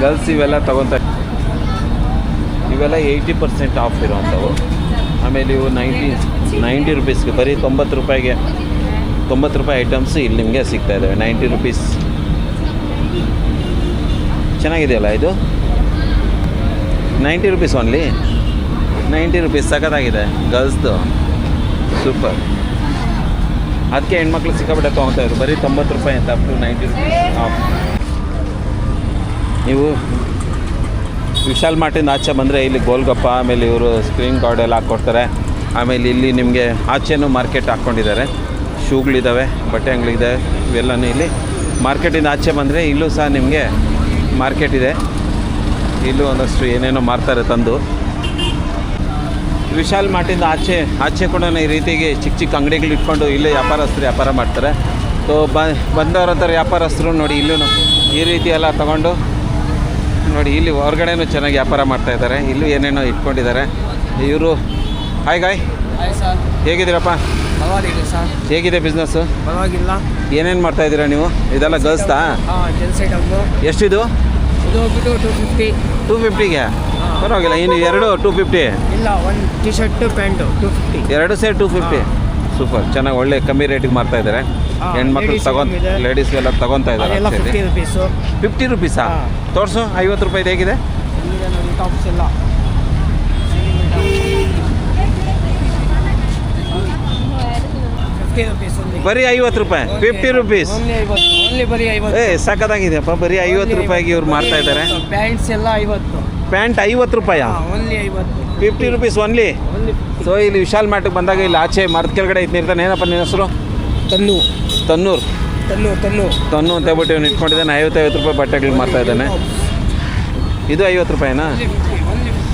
ಗರ್ಲ್ಸ್ ಇವೆಲ್ಲ ತೊಗೊತಾರೆ. ಇವೆಲ್ಲ 80% ಆಫ್ ಇರೋವಂಥವು. ಆಮೇಲೆ ಇವು 90 ರುಪೀಸ್ಗೆ ಬರೀ 90 ರೂಪಾಯಿಗೆ 90 ರೂಪಾಯಿ ಐಟಮ್ಸ್ ಇಲ್ಲಿ ನಿಮಗೆ ಸಿಗ್ತಾಯಿದ್ದಾವೆ. 90 ರುಪೀಸ್. ಚೆನ್ನಾಗಿದೆಯಲ್ಲ ಇದು. 90 ರುಪೀಸ್ ಓನ್ಲಿ. 90 ರುಪೀಸ್ ಸಖತ್ತಾಗಿದೆ ಗರ್ಲ್ಸ್ದು. ಸೂಪರ್. ಅದಕ್ಕೆ ಹೆಣ್ಮಕ್ಳು ಸಿಕ್ಕಾಪಟ್ಟೆ ತೊಗೊತಾಯಿದ್ರು. ಬರೀ 90 ರೂಪಾಯಿ ಅಂತ ಅಪ್ ಟು 90 ರುಪೀಸ್ ಆಫ್. ನೀವು ವಿಶಾಲ್ ಮಾರ್ಟಿಂದ ಆಚೆ ಬಂದರೆ ಇಲ್ಲಿ ಗೋಲ್ಗಪ್ಪ, ಆಮೇಲೆ ಇವರು ಸ್ಕ್ರೀನ್ ಗಾರ್ಡ್ ಎಲ್ಲ ಹಾಕ್ಕೊಡ್ತಾರೆ. ಆಮೇಲೆ ಇಲ್ಲಿ ನಿಮಗೆ ಆಚೆನೂ ಮಾರ್ಕೆಟ್ ಹಾಕ್ಕೊಂಡಿದ್ದಾರೆ. ಶೂಗಳಿದ್ದಾವೆ, ಬಟ್ಟೆ ಅಂಗಡಿಗಳಿದ್ದಾವೆ. ಇವೆಲ್ಲನೂ ಇಲ್ಲಿ ಮಾರ್ಕೆಟಿಂದ ಆಚೆ ಬಂದರೆ ಇಲ್ಲೂ ಸಹ ನಿಮಗೆ ಮಾರ್ಕೆಟ್ ಇದೆ. ಇಲ್ಲೂ ಒಂದಷ್ಟು ಏನೇನೋ ಮಾರ್ತಾರೆ ತಂದು. ವಿಶಾಲ್ ಮಾರ್ಟಿಂದ ಆಚೆ ಕೂಡ ಈ ರೀತಿಗೆ ಚಿಕ್ಕ ಅಂಗಡಿಗಳು ಇಟ್ಕೊಂಡು ಇಲ್ಲೇ ವ್ಯಾಪಾರಸ್ಥರು ವ್ಯಾಪಾರ ಮಾಡ್ತಾರೆ. ಸೊ ಬಂದವ್ರ ಹತ್ರ ವ್ಯಾಪಾರಸ್ಥರು ನೋಡಿ ಇಲ್ಲೂ ಈ ರೀತಿ ಎಲ್ಲ ತೊಗೊಂಡು ನೋಡಿ. ಇಲ್ಲಿ ಹೊರಗಡೆನೂ ಚೆನ್ನಾಗಿ ವ್ಯಾಪಾರ ಮಾಡ್ತಾಯಿದ್ದಾರೆ. ಇಲ್ಲೂ ಏನೇನೋ ಇಟ್ಕೊಂಡಿದ್ದಾರೆ ಇವರು. ಹಾಯ್ ಗಾಯ್, ಹೇಗಿದ್ದೀರಪ್ಪ? ಪರವಾಗಿಲ್ಲ ಸರ್. ಹೇಗಿದೆ ಬಿಸ್ನೆಸ್ಸು? ಪರವಾಗಿಲ್ಲ. ಏನೇನು ಮಾಡ್ತಾಯಿದ್ದೀರಾ ನೀವು? ಇದೆಲ್ಲ ಗರ್ಲ್ಸ್ತಾ? ಜೆಂಟ್ಸ್ ಐಟಮ್ದು. ಎಷ್ಟಿದು? ಇದು ಹೋಗ್ಬಿಟ್ಟು 250. 250ಗೆ? ಪರವಾಗಿಲ್ಲ. ಇನ್ನು 250? ಇಲ್ಲ, ಒಂದು ಟಿ ಶರ್ಟು ಪ್ಯಾಂಟು 250. 2 ಸೇರಿ 250. ಸೂಪರ್. ಚೆನ್ನಾಗಿ ಒಳ್ಳೆ ಕಮ್ಮಿ ರೇಟಿಗೆ ಮಾರ್ತಾಯಿದ್ದಾರೆ. ಹೆಣ್ಮಕ್ಳು ಲೇಡೀಸ್ಗೆಲ್ಲ ತೊಗೊತಾ ಇದ್ದಾರೆ. 50 ರುಪೀಸು. 50 ರುಪೀಸಾ? ತೋರಿಸು. 50 ರೂಪಾಯಿದು ಹೇಗಿದೆ? ಟಾಪ್ಸ್ ಎಲ್ಲ 50 ರುಪೀಸ್. ಬರೀ 50 ರೂಪಾಯಿ? 50 ರುಪೀಸ್? ಓನ್ಲಿ ಬರೀ 50. ಸಖತ್ತಾಗಿದೆಯಪ್ಪ. ಬರೀ 50 ರೂಪಾಯಿಗೆ ಇವ್ರು ಮಾರ್ತಾ ಇದ್ದಾರೆ. ಪ್ಯಾಂಟ್ಸ್ ಎಲ್ಲ 50. ಪ್ಯಾಂಟ್ 50 ರೂಪಾಯಾ? ಓನ್ಲಿ 50. 50 rupees only. ಸೊ ಇಲ್ಲಿ ವಿಶಾಲ್ ಮಾರ್ಟಿಗೆ ಬಂದಾಗ ಇಲ್ಲಿ ಆಚೆ ಮರದ ಕೆಳಗಡೆ ಇರ್ತಾನೆ. ಏನಪ್ಪ ನಿನ್ನ ಹೆಸರು? ತನ್ನೂರು ಅಂತ ಹೇಳ್ಬಿಟ್ಟು ಇವ್ನು ಇಟ್ಕೊಂಡಿದ್ದಾನೆ. 50 ರೂಪಾಯಿ ಬಟ್ಟೆಗಳು ಮಾರ್ತಾ ಇದ್ದಾನೆ. ಇದು 50 ರೂಪಾಯಿನಾ?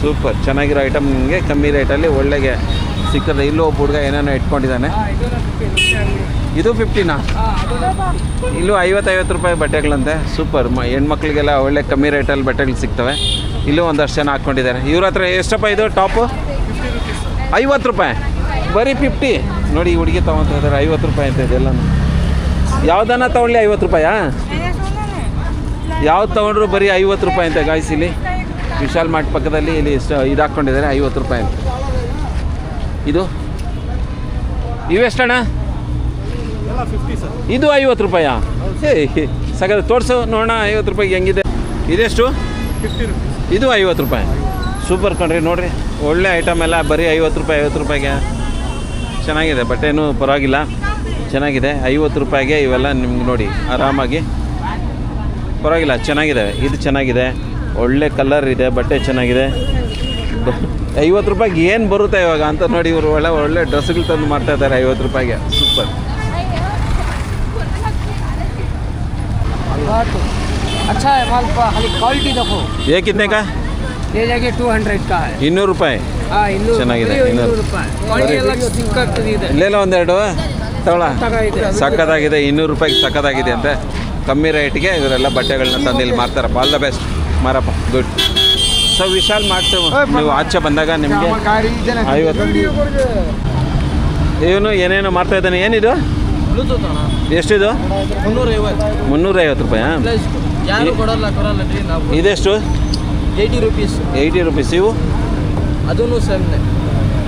ಸೂಪರ್, ಚೆನ್ನಾಗಿರೋ ಐಟಮ್ ನಿಮಗೆ ಕಮ್ಮಿ ರೇಟಲ್ಲಿ ಒಳ್ಳೆಗೆ ಸಿಕ್ಕದೆ. ಇಲ್ಲೂ ಒಬ್ಬ ಹುಡುಗ ಏನೇನೋ ಇಟ್ಕೊಂಡಿದ್ದಾನೆ. ಇದು 50ನಾ? ಇಲ್ಲೂ 50 ರೂಪಾಯಿ ಬಟ್ಟೆಗಳಂತೆ. ಸೂಪರ್, ಹೆಣ್ಮಕ್ಳಿಗೆಲ್ಲ ಒಳ್ಳೆ ಕಮ್ಮಿ ರೇಟಲ್ಲಿ ಬಟ್ಟೆಗಳು ಸಿಗ್ತವೆ. ಇಲ್ಲೂ ಒಂದಷ್ಟು ಜನ ಹಾಕ್ಕೊಂಡಿದ್ದಾರೆ. ಇವ್ರ ಹತ್ರ ಎಷ್ಟಪ್ಪ ಇದು ಟಾಪು? 50 ರೂಪಾಯಿ, ಬರೀ 50. ನೋಡಿ ಈ ಹುಡುಗಿ ತೊಗೊತಾ ಇದ್ದಾರೆ, 50 ರೂಪಾಯಿ ಅಂತ ಇದೆಲ್ಲ. ಯಾವುದನ್ನ ತೊಗೊಳ್ಳಿ 50 ರೂಪಾಯಾ? ಯಾವ್ದು ತೊಗೊಂಡ್ರು ಬರೀ 50 ರೂಪಾಯಿ ಅಂತ ಗಾಯ್ಸ್. ಇಲ್ಲಿ ವಿಶಾಲ್ ಮಾರ್ಟ್ ಪಕ್ಕದಲ್ಲಿ ಇಲ್ಲಿ ಇದು ಹಾಕ್ಕೊಂಡಿದ್ದಾರೆ 50 ರೂಪಾಯಿ ಅಂತ. ಇದು ಇವೆಷ್ಟಣ್ಣ? ಇದು 50 ರೂಪಾಯಾ? ಸಗದ ತೋರಿಸು ನೋಡೋಣ 50 ರೂಪಾಯಿಗೆ ಹೆಂಗಿದೆ. ಇದೆಷ್ಟು? ಇದು 50 ರೂಪಾಯಿ. ಸೂಪರ್ ಕಣ್ರಿ, ನೋಡಿರಿ ಒಳ್ಳೆ ಐಟಮ್ ಎಲ್ಲ ಬರೀ 50 ರೂಪಾಯಿ. 50 ರೂಪಾಯಿಗೆ ಚೆನ್ನಾಗಿದೆ, ಬಟ್ಟೆನೂ ಪರವಾಗಿಲ್ಲ, ಚೆನ್ನಾಗಿದೆ. 50 ರೂಪಾಯಿಗೆ ಇವೆಲ್ಲ ನಿಮ್ಗೆ ನೋಡಿ ಆರಾಮಾಗಿ ಪರವಾಗಿಲ್ಲ, ಚೆನ್ನಾಗಿದೆ. ಇದು ಚೆನ್ನಾಗಿದೆ, ಒಳ್ಳೆ ಕಲರ್ ಇದೆ, ಬಟ್ಟೆ ಚೆನ್ನಾಗಿದೆ. 50 ರೂಪಾಯಿಗೆ ಏನು ಬರುತ್ತೆ ಇವಾಗ ಅಂತ ನೋಡಿ ಇವರು ಒಳ್ಳೆ ಡ್ರೆಸ್ಗಳು ತಂದು ಮಾಡ್ತಾ ಇದ್ದಾರೆ 50 ರೂಪಾಯಿಗೆ. ಸೂಪರ್. अच्छा है माल, खाली क्वालिटी देखो। ये कितने का? ये जाके 200 का है। 200 ರೂಪಾಯಿ. हाँ, 200 ಚೆನ್ನಾಗಿದೆ, 200 ರೂಪಾಯಿ. ಕ್ವಾಲಿಟಿ ಎಲ್ಲ ಸಿಕ್ಕಾಗ್ತದೆ. ಇಲ್ಲೆಲ್ಲ ಒಂದೆರಡು ತಗೊಳ. ಸಕ್ಕತ್ತಾಗಿದೆ. ಸಕ್ಕತ್ತಾಗಿದೆ, 200 ರೂಪಾಯಿಗೆ ಸಕ್ಕತ್ತಾಗಿದೆ ಅಂತೆ. ಕಮ್ಮಿ ರೇಟಿಗೆ ಇವರೆಲ್ಲ ಬಟ್ಟೆಗಳನ್ನ ತಂದು ಇಲ್ಲಿ ಮಾರ್ತಾರಪ್ಪ. ಆಲ್ ದ ಬೆಸ್ಟ್ ಮಾರಪ್ಪ, ಗುಡ್. ಸೊ ವಿಶಾಲ್ ಮಾರ್ಟ್ ನೀವು ಆಚೆ ಬಂದಾಗ ನಿಮಗೆ 50. ಇವನು ಏನೇನೋ ಮಾಡ್ತಾ ಇದ್ದಾನೆ. ಏನಿದು? ಎಷ್ಟಿದು? 350 ರೂಪಾಯಾ? ಯಾರು ಕೊಡಲ್ಲ ರೀ ನಾವು. ಇದೆಷ್ಟು? 80 ರೂಪೀಸ್. 80 ರೂಪೀಸ್. ಇವು ಅದೂ ಸೇಮ್ನೆ.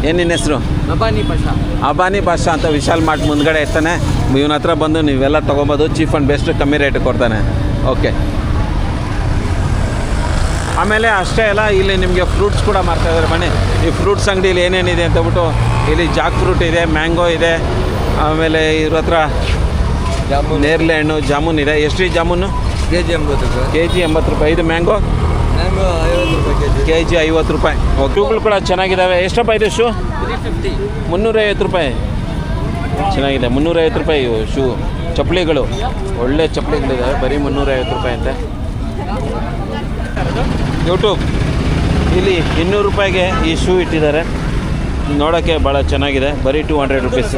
ಏನು ನಿನ್ನ ಹೆಸರು? ಅಬಾನಿ ಪಾಷಾ. ಅಬಾನಿ ಪಾಷಾ ಅಂತ ವಿಶಾಲ್ ಮಾರ್ಟ್ ಮುಂದ್ಗಡೆ ಇರ್ತಾನೆ. ಇವನ ಹತ್ರ ಬಂದು ನೀವೆಲ್ಲ ತೊಗೊಬೋದು. ಚೀಪ್ ಆ್ಯಂಡ್ ಬೆಸ್ಟ್, ಕಮ್ಮಿ ರೇಟ್ ಕೊಡ್ತಾನೆ. ಓಕೆ. ಆಮೇಲೆ ಅಷ್ಟೇ ಅಲ್ಲ, ಇಲ್ಲಿ ನಿಮಗೆ ಫ್ರೂಟ್ಸ್ ಕೂಡ ಮಾರ್ತಾಯಿದ್ದಾರೆ. ಬನ್ನಿ, ಈ ಫ್ರೂಟ್ಸ್ ಅಂಗಡಿಯಲ್ಲಿ ಏನೇನಿದೆ ಅಂತ ಹೇಳ್ಬಿಟ್ಟು ಇಲ್ಲಿ ಜಾಕ್ ಫ್ರೂಟ್ ಇದೆ, ಮ್ಯಾಂಗೋ ಇದೆ, ಆಮೇಲೆ ಇವ್ರ ಹತ್ರ ನೇರಳೆ ಹಣ್ಣು, ಜಾಮೂನ್ ಇದೆ. ಎಷ್ಟು ಈ ಜಾಮೂನು? ಕೆಜಿ 80 ರೂಪಾಯಿ. ಕೆಜಿ 80 ರೂಪಾಯಿ. ಇದು ಮ್ಯಾಂಗೋ 50 ರೂಪಾಯಿ ಕೆಜಿ 50 ರೂಪಾಯಿ. ಶೂಗಳು ಕೂಡ ಚೆನ್ನಾಗಿದ್ದಾವೆ. ಎಷ್ಟಪ್ಪ ಇದು ಶೂ? 350. 350 ರೂಪಾಯಿ. ಚೆನ್ನಾಗಿದೆ, 350 ರೂಪಾಯಿ ಇವು ಶೂ. ಚಪ್ಪಲಿಗಳು ಒಳ್ಳೆ ಚಪ್ಪಲಿಗಳಿದ್ದಾವೆ, ಬರೀ 350 ರೂಪಾಯಿ ಅಂತೆ. ಯೂಟ್ಯೂಬ್ ಇಲ್ಲಿ 200 ರೂಪಾಯಿಗೆ ಈ ಶೂ ಇಟ್ಟಿದ್ದಾರೆ. ನೋಡೋಕ್ಕೆ ಭಾಳ ಚೆನ್ನಾಗಿದೆ, ಬರೀ 200 ರೂಪೀಸ್.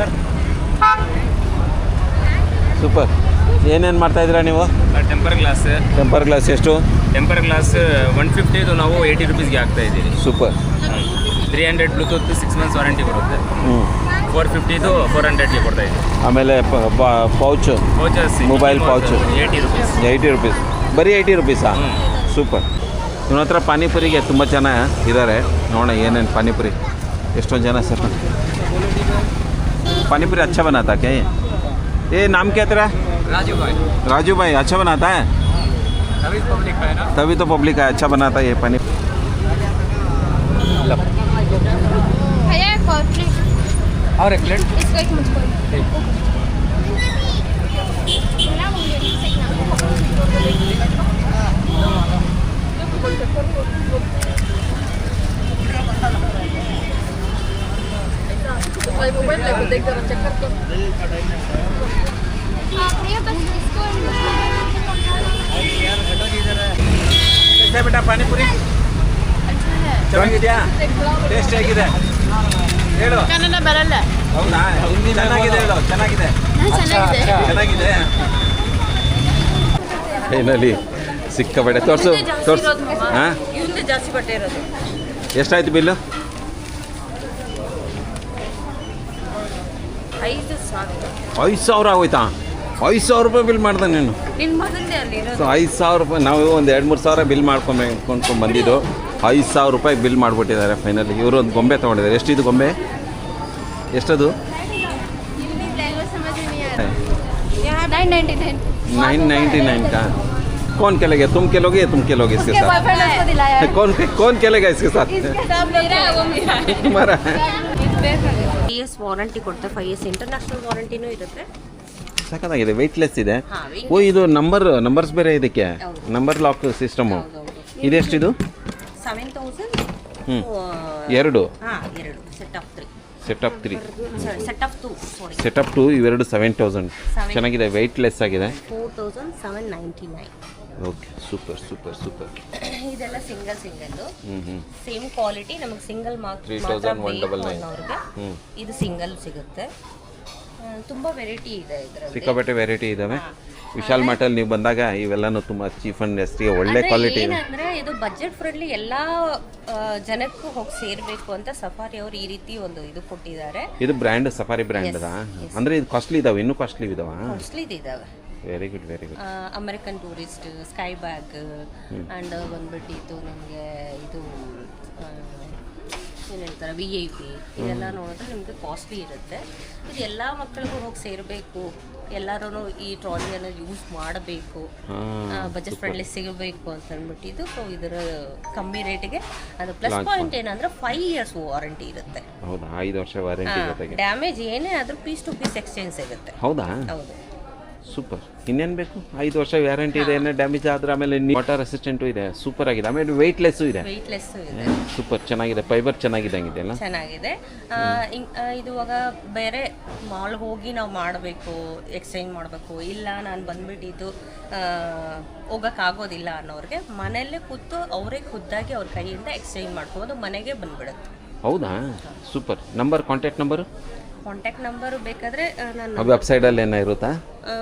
ಸೂಪರ್. ಏನೇನು ಮಾಡ್ತಾಯಿದ್ದೀರಾ ನೀವು? Temper glass. ಟೆಂಪರ್ ಗ್ಲಾಸ್ ಎಷ್ಟು? ಟೆಂಪರ್ ಗ್ಲಾಸ್ 150 ನಾವು 80 ರೂಪೀಸ್ಗೆ ಹಾಕ್ತಾ ಇದ್ದೀವಿ. ಸೂಪರ್. 300 ಬ್ಲೂಟೂತ್ 6 ಮಂತ್ಸ್ ವಾರಂಟಿ ಬರುತ್ತೆ. 450 400ಗೆ ಕೊಡ್ತಾ ಇದ್ದೀವಿ. ಆಮೇಲೆ pouch, vouchers mobile pouch 80 rupees. 80 rupees. ಬರೀ 80 ರೂಪೀಸಾ? ಸೂಪರ್. ಇವನ ಹತ್ರ ಪಾನಿಪುರಿಗೆ ತುಂಬ ಜನ ಇದ್ದಾರೆ. ನೋಡೋಣ ಏನೇನು ಪಾನಿಪುರಿ. ಎಷ್ಟೊಂದು ಜನ ಸರ್ पानीपुरी अच्छा बनाता क्या ये नाम क्या तेरा? राजू भाई. राजू भाई अच्छा बनाता है? तभी पब्लिक है ना. तभी तो पब्लिक है, अच्छा बनाता है ये पानी. भैया एक और प्लेट. और एक प्लेट. इसका एक मुझको. कैसे बेटा पानीपुरी? ಚೆನ್ನಾಗಿದೆಯಾ? ಟೇಸ್ಟ್ ಹೇಗಿದೆ ಹೇಳು. ಕನ್ನಡ ಬರಲ್ಲ. ಹೌದಾ? ಚೆನ್ನಾಗಿದೆ ಹೇಳು. ಚೆನ್ನಾಗಿದೆ. ಚೆನ್ನಾಗಿದೆ. ಫೈನಲಿ ಸಿಕ್ಕಾಪಟ್ಟೆ ತೋರಿಸು ತೋರಿಸು. ಹಾಂ, ಇವಂದೇ ಜಾಸ್ತಿ ಬಟ್ಟೆ ಇರೋದು. ಎಷ್ಟಾಯ್ತು ಬಿಲ್ಲು? 5,000 ಆಗೋಯ್ತಾ? 5,000 ರೂಪಾಯಿ ಬಿಲ್ ಮಾಡ್ದೆ ನೀನು. ನಿನ್ನ ಮೊದಲೇ ಅಲ್ಲಿ ಇರೋದು. ಸೊ 5,000 ರೂಪಾಯಿ. ನಾವು ಒಂದು 2-3 ಸಾವಿರ ಬಿಲ್ ಮಾಡ್ಕೊಂಡು ಬಂದಿದ್ದು. 5,000 ರೂಪಾಯಿ ಬಿಲ್ ಮಾಡಿಬಿಟ್ಟಿದ್ದಾರೆ ಫೈನಲಿ. ಇವರು ಒಂದು ಗೊಂಬೆ ತೊಗೊಂಡಿದ್ದಾರೆ. ಎಷ್ಟಿದು ಗೊಂಬೆ? ಎಷ್ಟದು? 999 का. कौन खेलेगा? तुम खेलोगे या तुम खेलोगे इसके साथ? कौन खेलेगा इसके साथ? तुम्हारा. 3 years ವಾರಂಟಿ ಕೊಡ್ತಾರೆ. 5 years ಇಂಟರ್ನ್ಯಾಷನಲ್ ವಾರಂಟಿನೂ ಇರುತ್ತೆ. ಸಖತ್ತಾಗಿದೆ, ವೆಯ್ಟ್ಲೆಸ್ ಇದೆ. ಹಾಂ, ಓ ಇದು ನಂಬರ್ಸ್ ಬೇರೆ ಇದಕ್ಕೆ. Number lock system. ಇದೆಷ್ಟಿದು? 7,000. ಹ್ಞೂ, ಎರಡು. ಹಾಂ, 2 set of 3. Set of 3. Set of 2 ಸಾರಿ. ಸೆಟ್ ಆಫ್ 2 ಇವೆರಡು 7,000. ಚೆನ್ನಾಗಿದೆ, ವೆಯ್ಟ್ಲೆಸ್ ಆಗಿದೆ. 4,799. Okay, super super super. ಇದೆಲ್ಲ ಸಿಂಗಲ್ ಹ್ಞೂ ಸೇಮ್ ಕ್ವಾಲಿಟಿ ನಮಗೆ ಸಿಂಗಲ್ ಮಾತ್ರ 3199. ಅವ್ರಿಗೆ ಇದು ಸಿಂಗಲ್ ಸಿಗುತ್ತೆ. ತುಂಬ ವೆರೈಟಿ ಇದೆ ಇದರಲ್ಲಿ, ಸಿಕ್ಕಾಪಟ್ಟೆ ವೆರೈಟಿ ಇದ್ದಾವೆ. ವಿಶಾಲ್ ಮಾರ್ಟಲ್ಲಿ ನೀವು ಬಂದಾಗ ಇವೆಲ್ಲನೂ ತುಂಬ ಚೀಪ್ ಆ್ಯಂಡ್ ಬೆಸ್ಟಿಗೆ ಒಳ್ಳೆ ಕ್ವಾಲಿಟಿ ಇದೆ. ಏನಂದ್ರೆ ಇದು ಬಜೆಟ್ ಫ್ರೆಂಡ್ಲಿ ಎಲ್ಲ ಜನಕ್ಕೂ ಹೋಗಿ ಸೇರಬೇಕು ಅಂತ ಸಫಾರಿ ಅವರು ಈ ರೀತಿ ಒಂದು ಇದು ಕೊಟ್ಟಿದ್ದಾರೆ. ಇದು ಬ್ರ್ಯಾಂಡ್ ಸಫಾರಿ ಬ್ರ್ಯಾಂಡ್ ಅದ ಅಂದರೆ ಇದು ಕಾಸ್ಟ್ಲಿ ಇದಾವೆ, ಇನ್ನೂ ಕಾಸ್ಟ್ಲಿ ಇದಾವೆ. ಕಾಸ್ಟ್ಲಿ ಇದಾವೆ. Very good very good. American tourist, sky bag and ಬಂದ್ಬಿಟ್ಟಿತ್ತು ನಮಗೆ ಇದು ಏನು ಹೇಳ್ತಾರೆ VIP, ಇದೆಲ್ಲ ನೋಡಿದ್ರೆ ನಿಮಗೆ ಕಾಸ್ಟ್ಲಿ ಇರುತ್ತೆ. ಇದು ಎಲ್ಲ ಮಕ್ಕಳಿಗೂ ಹೋಗಿ ಸೇರಬೇಕು, ಎಲ್ಲರೂ ಈ ಟ್ರಾಲಿಯನ್ನು ಯೂಸ್ ಮಾಡಬೇಕು, ಬಜೆಟ್ ಫ್ರೆಂಡ್ಲಿ ಸಿಗಬೇಕು ಅಂತ ಅಂದ್ಬಿಟ್ಟಿದ್ದು. ಸೊ ಇದರ ಕಮ್ಮಿ ರೇಟಿಗೆ ಅದು ಪ್ಲಸ್ ಪಾಯಿಂಟ್ ಏನಂದ್ರೆ 5 years ವಾರಂಟಿ ಇರುತ್ತೆ. ಹೌದಾ, 5 ವರ್ಷ ವಾರಂಟಿ ಜೊತೆಗೆ ಡ್ಯಾಮೇಜ್ ಏನೇ ಆದರೂ ಪೀಸ್ ಟು ಪೀಸ್ ಎಕ್ಸ್ಚೇಂಜ್ ಸಿಗುತ್ತೆ. ಹೌದಾ, ಹೌದು. ಸೂಪರ್. ಇನ್ನೇನು ಬೇಕು, 5 ವರ್ಷ ವ್ಯಾರಂಟಿ ಇದೆ. ಏನೇ ಡ್ಯಾಮೇಜ್ ಆದರೆ ಆಮೇಲೆ ವಾಟರ್ ರೆಸಿಸ್ಟೆಂಟು ಇದೆ, ಸೂಪರ್ ಆಗಿದೆ. ಆಮೇಲೆ ವೆಯ್ಟ್ಲೆಸ್ಸು ಇದೆ, ವೆಯ್ಟ್ಲೆಸ್ಸು ಇದೆ, ಸೂಪರ್ ಚೆನ್ನಾಗಿದೆ. ಫೈಬರ್ ಚೆನ್ನಾಗಿದೆ ಅಲ್ಲ, ಚೆನ್ನಾಗಿದೆ. ಇದು ಇವಾಗ ಬೇರೆ ಮಾಲ್ಗೆ ಹೋಗಿ ನಾವು ಮಾಡಬೇಕು, ಎಕ್ಸ್ಚೇಂಜ್ ಮಾಡಬೇಕು, ಇಲ್ಲ ನಾನು ಬಂದ್ಬಿಟ್ಟಿದ್ದು ಹೋಗೋಕ್ಕಾಗೋದಿಲ್ಲ ಅನ್ನೋರಿಗೆ ಮನೆಯಲ್ಲೇ ಕೂತು ಅವರೇ ಖುದ್ದಾಗಿ ಅವ್ರ ಕೈಯಿಂದ ಎಕ್ಸ್ಚೇಂಜ್ ಮಾಡ್ಕೊಂಡು ಮನೆಗೆ ಬಂದ್ಬಿಡುತ್ತೆ. ಹೌದಾ, ಸೂಪರ್. ಕಾಂಟ್ಯಾಕ್ಟ್ ನಂಬರು ಬೇಕಾದರೆ ನಾನು ವೆಬ್ಸೈಟಲ್ಲಿ ಏನೋ ಇರುತ್ತಾ?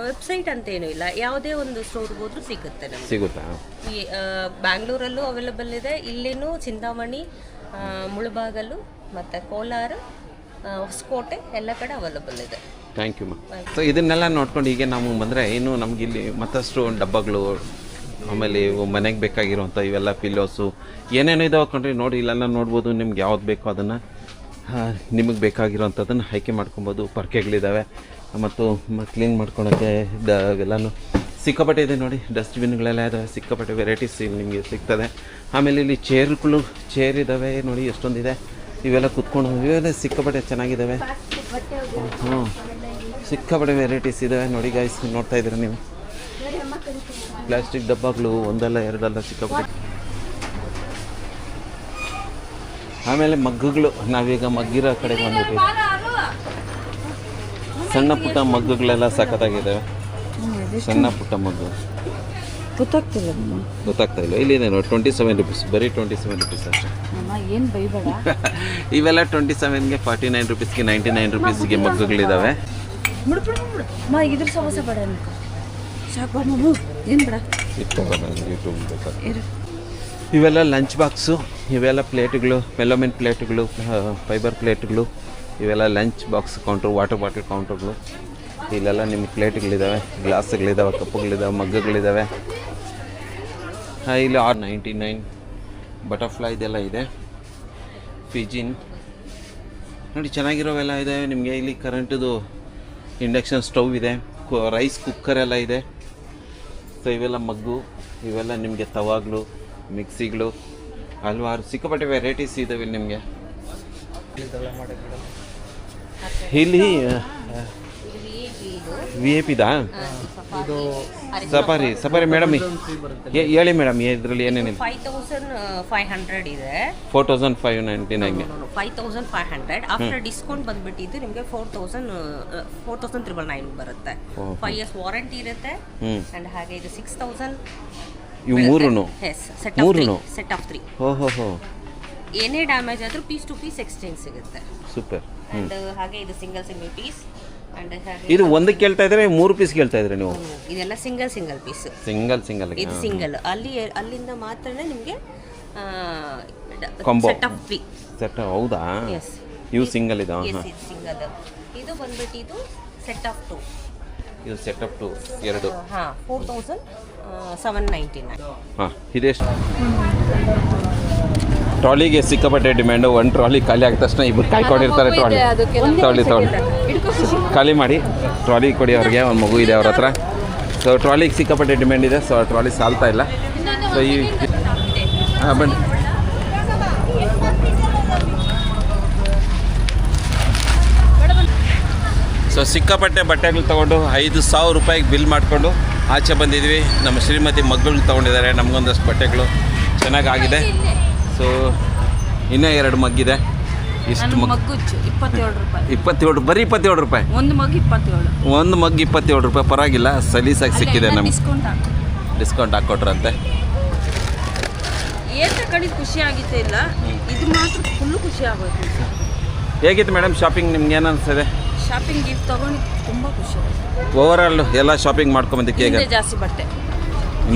ವೆಬ್ಸೈಟ್ ಅಂತ ಏನೂ ಇಲ್ಲ, ಯಾವುದೇ ಒಂದು ಸ್ಟೋರ್ಗೆ ಹೋದ್ರೂ ಸಿಗುತ್ತೆ ನಮಗೆ. ಸಿಗುತ್ತಾ? ಬ್ಯಾಂಗ್ಳೂರಲ್ಲೂ ಅವೈಲೇಬಲ್ ಇದೆ, ಇಲ್ಲಿನೂ ಚಿಂತಾಮಣಿ, ಮುಳಬಾಗಲು ಮತ್ತು ಕೋಲಾರ, ಹೊಸಕೋಟೆ ಎಲ್ಲ ಕಡೆ ಅವೈಲೇಬಲ್ ಇದೆ. ಥ್ಯಾಂಕ್ ಯು ಮಾ. ಸೊ ಇದನ್ನೆಲ್ಲ ನೋಡ್ಕೊಂಡು ಹೀಗೆ ನಾವು ಬಂದರೆ ಇನ್ನು ನಮ್ಗೆ ಇಲ್ಲಿ ಮತ್ತಷ್ಟು ಡಬ್ಬಗಳು, ಆಮೇಲೆ ಮನೆಗೆ ಬೇಕಾಗಿರುವಂಥ ಇವೆಲ್ಲ ಪಿಲ್ಲೋಸು ಏನೇನು ಇದಾವೆ ಕಣ್ರಿ. ನೋಡಿ ಇಲ್ಲೆಲ್ಲ ನೋಡ್ಬೋದು, ನಿಮ್ಗೆ ಯಾವ್ದು ಬೇಕೋ ಅದನ್ನು ನಿಮಗೆ ಬೇಕಾಗಿರೋಂಥದ್ದನ್ನು ಆಯ್ಕೆ ಮಾಡ್ಕೊಬೋದು. ಪರ್ಕೆಗಳಿದ್ದಾವೆ ಮತ್ತು ಕ್ಲೀನ್ ಮಾಡ್ಕೊಳೋಕ್ಕೆ ಇವೆಲ್ಲನೂ ಸಿಕ್ಕಾಪಟ್ಟೆ ಇದೆ. ನೋಡಿ ಡಸ್ಟ್ಬಿನ್ಗಳೆಲ್ಲ ಇದ್ದಾವೆ, ಸಿಕ್ಕಾಪಟ್ಟೆ ವೆರೈಟೀಸ್ ಇಲ್ಲಿ ನಿಮಗೆ ಸಿಗ್ತದೆ. ಆಮೇಲೆ ಇಲ್ಲಿ ಚೇರ್ ಇದ್ದಾವೆ ನೋಡಿ, ಎಷ್ಟೊಂದಿದೆ. ಇವೆಲ್ಲ ಕುತ್ಕೊಂಡು ಇವೆಲ್ಲ ಸಿಕ್ಕಾಪಟ್ಟೆ ಚೆನ್ನಾಗಿದ್ದಾವೆ. ಹ್ಞೂ, ಸಿಕ್ಕಾಪಟ್ಟೆ ವೆರೈಟೀಸ್ ಇದ್ದಾವೆ ನೋಡಿ ಗೈಸ್, ನೋಡ್ತಾ ಇದ್ದೀರಾ ನೀವು. ಪ್ಲಾಸ್ಟಿಕ್ ಡಬ್ಬಗಳು ಒಂದಲ್ಲ ಎರಡಲ್ಲ ಸಿಕ್ಕಾಪಟ್ಟೆ. ಆಮೇಲೆ ಮಗ್ಗುಗಳು, ನಾವೀಗ ಮಗ್ಗಿರೋ ಕಡೆಗೆ ಬಂದ್ಬಿಟ್ಟು ಸಣ್ಣ ಪುಟ್ಟ ಮಗ್ಗುಗಳೆಲ್ಲ ಸಖತ್ತಾಗಿದ್ದಾವೆ. ಸಣ್ಣ ಪುಟ್ಟ ಮಗ್ಗು ಗೊತ್ತಾಗ್ತಾ ಇಲ್ಲ. ಇಲ್ಲಿದೆ ನೋಡಿ, 27 rupees, ಬರೀ 27 rupees ಅಷ್ಟೇ. ಏನು ಬೈಬೇಡ. ಇವೆಲ್ಲ 27ಗೆ 49 rupeesಗೆ 99 rupeesಗೆ ಮಗ್ಗುಗಳಿದ್ದಾವೆ. ಇದ್ರ ಸಮೋಸ ಬೇಡ ಅನ್ಕೋ, ಸಾಕು ಏನು ಬೇಡ. ಯೂಟ್ಯೂಬ್ ಬೇಕಾದ್ರೆ ಇವೆಲ್ಲ ಲಂಚ್ ಬಾಕ್ಸು, ಇವೆಲ್ಲ ಪ್ಲೇಟ್ಗಳು, ಮೆಲೋಮಿನ್ ಪ್ಲೇಟ್ಗಳು, ಫೈಬರ್ ಪ್ಲೇಟ್ಗಳು, ಇವೆಲ್ಲ lunch box counter, water bottle ಕೌಂಟ್ರುಗಳು. ಇಲ್ಲೆಲ್ಲ ನಿಮ್ಗೆ ಪ್ಲೇಟ್ಗಳಿದ್ದಾವೆ, ಗ್ಲಾಸ್ಗಳಿದ್ದಾವೆ, ಕಪ್ಪುಗಳಿದ್ದಾವೆ, ಮಗ್ಗುಗಳಿದ್ದಾವೆ. ಇಲ್ಲಿ 99 ಬಟರ್ಫ್ಲೈ ಇದೆಲ್ಲ ಇದೆ. ಪಿಜಿನ್ ನೋಡಿ, ಚೆನ್ನಾಗಿರೋವೆಲ್ಲ ಇದೆ ನಿಮಗೆ. ಇಲ್ಲಿ ಕರೆಂಟದು ಇಂಡಕ್ಷನ್ ಸ್ಟವ್ ಇದೆ, ರೈಸ್ ಕುಕ್ಕರ್ ಎಲ್ಲ ಇದೆ. ಸೊ ಇವೆಲ್ಲ ಮಗ್ಗು, ಇವೆಲ್ಲ ನಿಮಗೆ ತವಾಗಳು, ಮಿಕ್ಸಿಗಳು, ಹಲವಾರು ಸಿಕ್ಕಾಪಟ್ಟೆ ವೆರೈಟೀಸ್ ಇದ್ದಾವೆ ನಿಮಗೆ. ಇಲ್ಲಿ VIP ದಾ? ಸಫಾರಿ ಮೇಡಮ್ ಹೇಳಿ ಮೇಡಮ್, ಇದರಲ್ಲಿ ಏನೇನಿದೆ? 5500 ಇದೆ, 4599. 5500 ಆಫ್ಟರ್ ಡಿಸ್ಕೌಂಟ್ ಬಂದ್ಬಿಟ್ಟಿದ್ದು ನಿಮಗೆ 4999 ಬರುತ್ತೆ. 5 years ವಾರಂಟಿ ಇರುತ್ತೆ. ಆ್ಯಂಡ್ ಹಾಗೆ ಇದು 6000. ಇವು ಮೂರೂ ಸೆಟ್ ಆಫ್ 3. ಓಹೋ, ಏನೇ ಡ್ಯಾಮೇಜ್ ಆದರೂ ಪೀಸ್ ಟು ಪೀಸ್ ಎಕ್ಸ್ಚೇಂಜ್ ಸಿಗುತ್ತೆ. ಸೂಪರ್. ಆ್ಯಂಡ್ ಹಾಗೆ ಇದು ಸಿಂಗಲ್ ಪೀಸ್. ಆ್ಯಂಡ್ ಹಾಗೆ ಇದು ಒಂದಕ್ಕೆ ಕೇಳ್ತಾ ಇದ್ರೆ 3 ಪೀಸ್ ಕೇಳ್ತಾ ಇದ್ರೆ ನೀವು? ಇದೆಲ್ಲ ಸಿಂಗಲ್ ಪೀಸ್. ಸಿಂಗಲ್ ಇದು ಸಿಂಗಲ್. ಅಲ್ಲಿಂದ ಮಾತ್ರ ನಿಮಗೆ ಕಾಂಬೋ ಸೆಟ್ ಆಫ್ 3 ಸೆಟ್. ಹೌದಾ? ಎಸ್, ಇವು ಸಿಂಗಲ್ ಇದೆ. ಸಿಂಗಲ್. ಇದು ಬಂದ್ಬಿಟ್ಟಿದ್ದು ಸೆಟ್ ಆಫ್ 2. ಇದು ಸೆಟ್ ಆಫ್ 2 ಎರಡು. 4799. ಇದೆಷ್ಟು? ಟ್ರಾಲಿಗೆ ಸಿಕ್ಕಾಪಟ್ಟೆ ಡಿಮ್ಯಾಂಡು. ಒಂದು ಟ್ರಾಲಿ ಖಾಲಿ ಆಗಿದ ತಕ್ಷಣ ಇಬ್ಬರು ಕಾಯ್ಕೊಂಡಿರ್ತಾರೆ. ಟ್ರಾಲಿ ಖಾಲಿ ಮಾಡಿ ಟ್ರಾಲಿ ಕೊಡಿ ಅವ್ರಿಗೆ. ಒಂದು ಮಗು ಇದೆ ಅವ್ರ ಹತ್ರ. ಸೊ ಟ್ರಾಲಿಗೆ ಸಿಕ್ಕಾಪಟ್ಟೆ ಡಿಮ್ಯಾಂಡ್ ಇದೆ. ಸೊ ಟ್ರಾಲಿ ಸಾಲ್ತಾ ಇಲ್ಲ. ಸೊ ಈ ಬನ್ನಿ. ಸೊ ಸಿಕ್ಕಾಪಟ್ಟೆ ಬಟ್ಟೆಗಳು ತೊಗೊಂಡು 5000 ರೂಪಾಯಿಗೆ ಬಿಲ್ ಮಾಡಿಕೊಂಡು ಆಚೆ ಬಂದಿದ್ವಿ. ನಮ್ಮ ಶ್ರೀಮತಿ ಮಗ್ಗಳು ತೊಗೊಂಡಿದ್ದಾರೆ. ನಮಗೊಂದಷ್ಟು ಬಟ್ಟೆಗಳು ಚೆನ್ನಾಗಾಗಿದೆ. ಸೊ ಇನ್ನೂ 2 ಮಗ್ಗಿದೆ. ಇಷ್ಟು ಮಗ್ಗು 27 ರೂಪಾಯಿ. 27, ಬರೀ 27 ರೂಪಾಯಿ. ಒಂದು ಮಗ್ 27. ಒಂದು ಮಗ್ 27 ರೂಪಾಯಿ. ಪರವಾಗಿಲ್ಲ, ಸಲೀಸಾಗಿ ಸಿಕ್ಕಿದೆ ನಮ್ಗೆ. ಡಿಸ್ಕೌಂಟ್ ಡಿಸ್ಕೌಂಟ್ ಹಾಕ್ಕೊಟ್ರಂತೆ. ಏನು ತಗೊಂಡಿದ್ದು ಖುಷಿ ಆಗಿತ್ತೇ ಇಲ್ಲ, ಇದು ಮಾತ್ರ ಫುಲ್ಲು ಖುಷಿ ಆಗೋಯ್ತು. ಹೇಗಿತ್ತು ಮೇಡಮ್ ಶಾಪಿಂಗ್, ನಿಮ್ಗೆ ಏನು ಅನಿಸ್ತದೆ? ಶಾಪಿಂಗ್ ಇದು ತೊಗೊಂಡಿದ್ದು ತುಂಬ ಖುಷಿ ಆಯಿತು. ಓವರಾಲ್ ಎಲ್ಲ ಶಾಪಿಂಗ್ ಮಾಡ್ಕೊಂಬಂದಕ್ಕೆ ಹೇಗೆ? ಜಾಸ್ತಿ ಬಟ್ಟೆ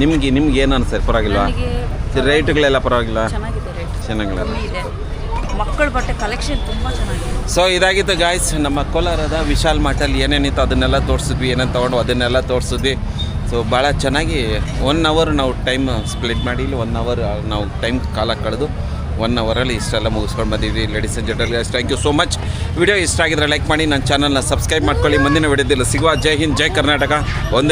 ನಿಮ್ಗೆ ಏನು ಅನಿಸ್ತದೆ? ಪರವಾಗಿಲ್ವಾ? ನನಗೆ ರೇಟ್ಗಳೆಲ್ಲ ಪರವಾಗಿಲ್ಲ? ಚೆನ್ನಾಗಿದೆ, ರೇಟ್ ಚೆನ್ನಾಗಿಲ್ಲ. ಕಮ್ಮಿ ಇದೆ. ಮಕ್ಕಳ ಬಟ್ಟೆ ಕಲೆಕ್ಷನ್ ತುಂಬ ಚೆನ್ನಾಗಿದೆ. ಸೊ ಇದಾಗಿತ್ತು ಗಾಯ್ಸ್, ನಮ್ಮ ಕೋಲಾರದ ವಿಶಾಲ್ ಮಾರ್ಟಲ್ಲಿ ಏನೇನಿತ್ತು ಅದನ್ನೆಲ್ಲ ತೋರಿಸಿದ್ವಿ, ಏನೇನು ತೊಗೊಂಡು ಅದನ್ನೆಲ್ಲ ತೋರಿಸಿದ್ವಿ. ಸೊ ಭಾಳ ಚೆನ್ನಾಗಿ 1 ಅವರ್ ನಾವು ಟೈಮ್ ಸ್ಪ್ಲಿಟ್ ಮಾಡಿ ಇಲ್ಲಿ 1 ಅವರ್ ನಾವು ಟೈಮ್ ಕಾಲ ಕಳೆದು 1 ಅವರಲ್ಲಿ ಇಷ್ಟೆಲ್ಲ ಮುಗಿಸ್ಕೊಂಡು ಬಂದಿದ್ವಿ. Ladies and gentle guys, thank you so much. Video ಇಷ್ಟ ಆಗಿದ್ರೆ ಲೈಕ್ ಮಾಡಿ, ನನ್ನ ಚಾನಲ್ನ ಸಬ್ಸ್ಕ್ರೈಬ್ ಮಾಡ್ಕೊಳ್ಳಿ. ಮುಂದಿನ ವಿಡಿಯೋದಲ್ಲಿ ಸಿಗುವ. ಜೈ ಹಿಂದ್, ಜೈ ಕರ್ನಾಟಕ, ಒಂದೇ.